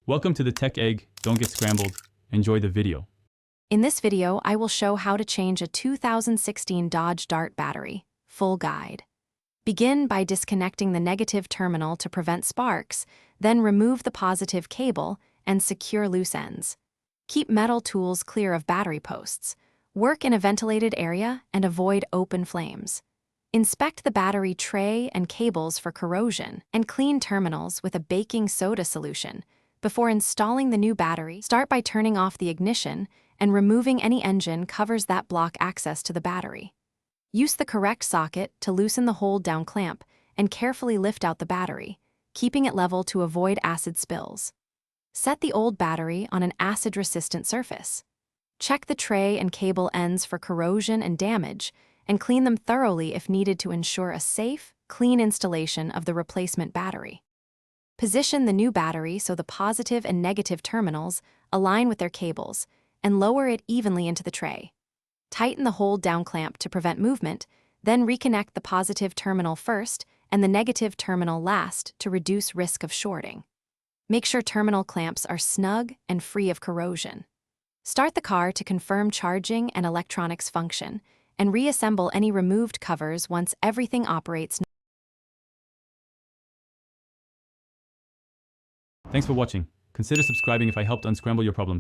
Welcome to the Tech Egg. Don't get scrambled. Enjoy the video. In this video, I will show how to change a 2016 Dodge Dart battery. Full guide. Begin by disconnecting the negative terminal to prevent sparks, then remove the positive cable and secure loose ends. Keep metal tools clear of battery posts. Work in a ventilated area and avoid open flames. Inspect the battery tray and cables for corrosion and clean terminals with a baking soda solution. Before installing the new battery, start by turning off the ignition and removing any engine covers that block access to the battery. Use the correct socket to loosen the hold-down clamp and carefully lift out the battery, keeping it level to avoid acid spills. Set the old battery on an acid-resistant surface. Check the tray and cable ends for corrosion and damage, and clean them thoroughly if needed to ensure a safe, clean installation of the replacement battery. Position the new battery so the positive and negative terminals align with their cables, and lower it evenly into the tray. Tighten the hold-down clamp to prevent movement, then reconnect the positive terminal first and the negative terminal last to reduce risk of shorting. Make sure terminal clamps are snug and free of corrosion. Start the car to confirm charging and electronics function, and reassemble any removed covers once everything operates. Thanks for watching. Consider subscribing if I helped unscramble your problems.